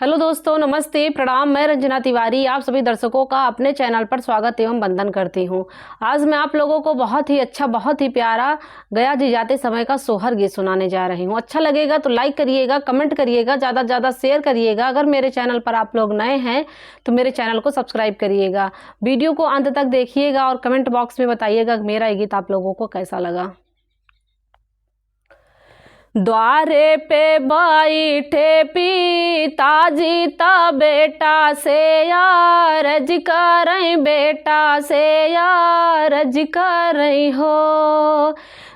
Hello दोस्तों, नमस्ते, प्रणाम। मैं रंजना तिवारी आप सभी दर्शकों का अपने चैनल पर स्वागत एवं वंदन करती हूं। आज मैं आप लोगों को बहुत ही अच्छा, बहुत ही प्यारा गया जी जाते समय का सोहर गीत सुनाने जा रही हूं। अच्छा लगेगा तो लाइक करिएगा, कमेंट करिएगा, ज़्यादा से ज़्यादा शेयर करिएगा। अगर मेरे चैनल पर आप लोग नए हैं तो मेरे चैनल को सब्सक्राइब करिएगा। वीडियो को अंत तक देखिएगा और कमेंट बॉक्स में बताइएगा मेरा ये गीत आप लोगों को कैसा लगा। द्वारे पे बैठे पिताजी ता बेटा से यारज करई, बेटा से यारज करई हो।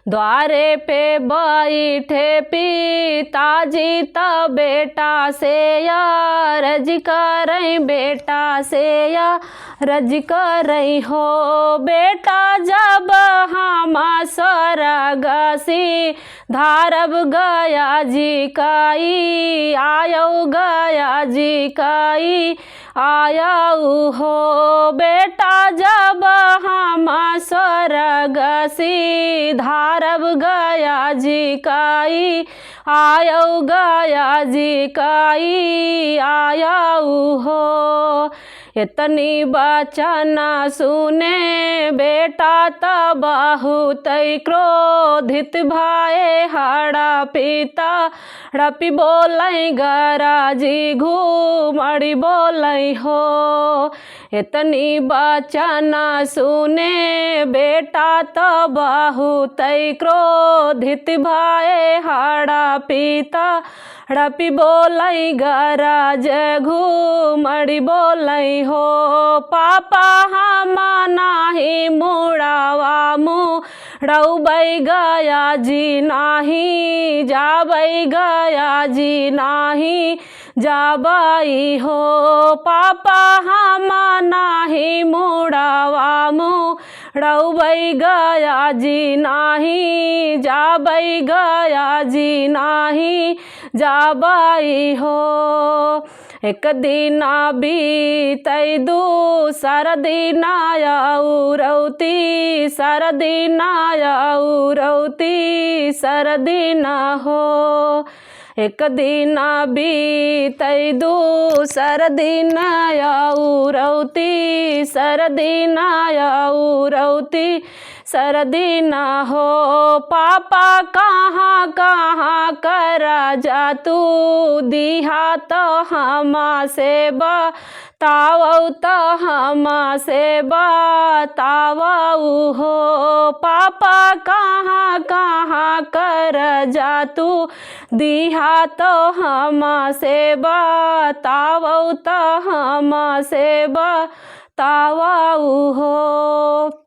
द्वारे पे बैठे पिताजी ता बेटा से यारज करई, बेटा से यारज करई हो। बेटा जब हम स्वर्ग सी धारब गया जी काई, आयो गया जी काई आयाऊ हो। बेटा जब हम स्वर्ग सी धारब गया जी काई, आयो गया जी काई आयाऊ हो। इतनी बचन सुने बेटा तब बहुत क्रोधित भाए, हड़ा पिता हड़पी बोलई गराजी घूमड़ी बोलई हो। इतनी बचन सुने बेटा तब बहुत क्रोधित भाए, हड़ा पिता हड़पी बोलई गराज घूमड़ी बोलई हो। पापा हम नाही मुड़ावा मुड़ौबै गया जी नाही, जाबै गया जी नाही जाबाई हो। पापा हम नाही मुड़ावा मुड़ौबै गया जी नाही, जाबै गया जी नाही जाबाई हो। एक दिन बीतै दूसर दिन औरौती, सर दिन औरौती सर दिन हो। एक दिन बीतै दूसर दिन औरौती, सर दिन औरौती सर दिन हो। पापा कहाँ कहाँ कर जा तू दिहा तो हम से बतावऊ, तो हम से बतावऊ हो। पापा कहाँ कहाँ कर जा तू दिहा तो हम से बतावऊ, तो हम से बतावऊ हो।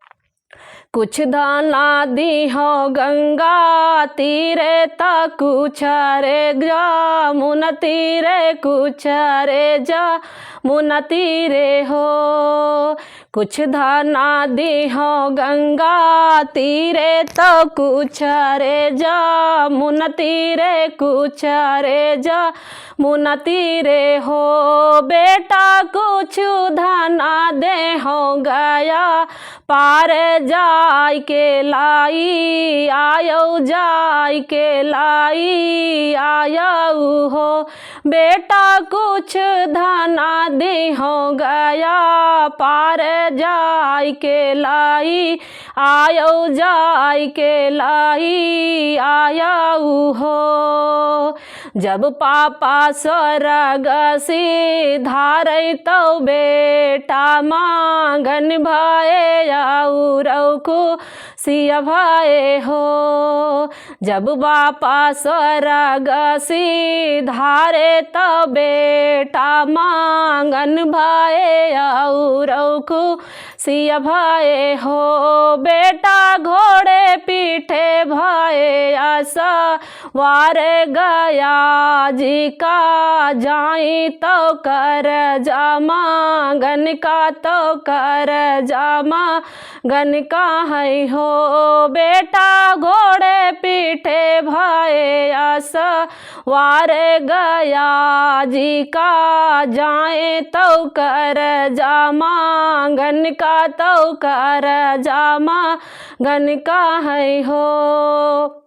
कुछ दाना दी हो गंगा तीरे ता कुछ रे जामुन तीरे, कुछ रे जामुन तीरे हो। कुछ दाना दी हो गंगा तीरे तो कुछ रे जामुन तीरे, कुछ रे जामुन तीरे हो। बेटा कुछ दाना दे हो गया पार जाय के लाई, आयो जाय के लाई आयो हो। बेटा कुछ धना दे हो गया पार जाय के लाई, आयो जाय के लाई आयो हो। जब पापा स्वर्ग से धारै तो बेटा मांगन भाए औरौ सिया भाए हो। जब बापा स्वर्ग से धारे तो बेटा मांगन भाए औरौ सिया भाए हो। बेटा घोड़े पीठे भाए आसा वार गया जी का जाई तो कर जा मांगन का, तो कर जा मांगन का है हो। बेटा घोड़े पीठे भाए आसा वार गया जी का जाए तो कर जा मांगन का, तो कर जा मांगन का है हो।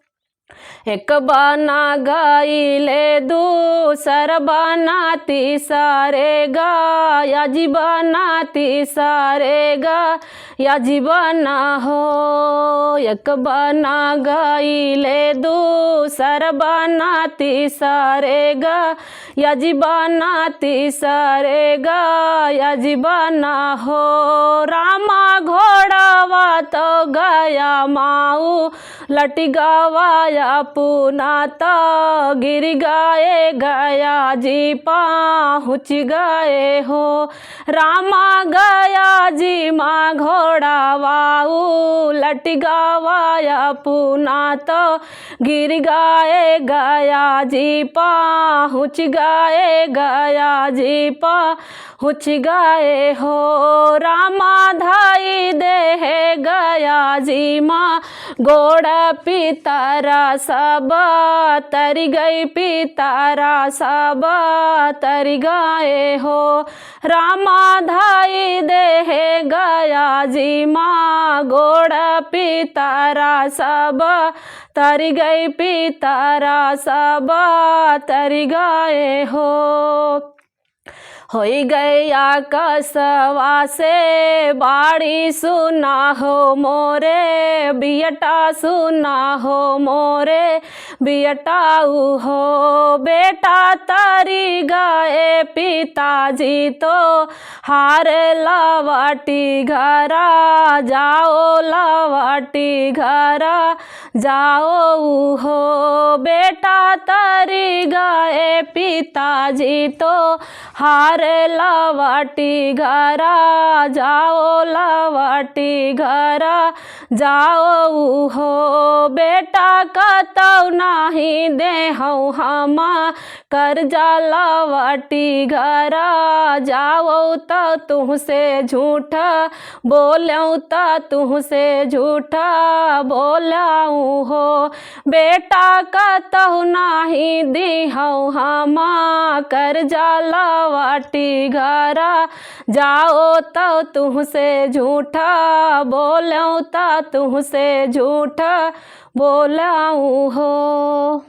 एक बना गईले दूसर बना तीसरे गा या जी बना तीसरे गा या जी बना हो। एक बना गईले दूसर बना तीसरे गा या जी बना तीसरे गा या जी बना हो। रामा घोड़ावा तो गया माऊ लट गवाया पुना तो गिर गए गया जी पहुँच गए हो। रामा गया जी माँ घोड़ा वाऊ लट गवाया पुना तो गिर गए गया जी पहुँच गए गया जी पहुँच गए हो। रामा धाई दे गया जी माँ गोड़ पितारा सब तर गई पितारा सब तर गए हो। रामा धाई दे गया जी माँ गोड़ पितारा सब तर गई पितारा सब तर गए हो। होई गया कसवा से बाड़ी सुना हो मोरे बियटा सुना हो मोरे बियटाऊ हो। बेटा तरी गए पिताजी तो हार लवाटी घरा जाओ लवाटी घरा जाओ हो। बेटा तरी गए पिताजी तो हार लवाटी घरा जाओ लवाटी घरा जाओ हो। बेटा कतौ नहीं दे हम कर्जा लवाटी घरा जाओ तो तुहसे झूठा बोलूँ तो तुहसे झूठा बोलाऊँ हो। बेटा कतौ नहीं दी हम कर्जा लवाटी घरा जाओ तो तुहसे झूठा बोलूँ तो तुहसे झूठा बोलाऊँ हो।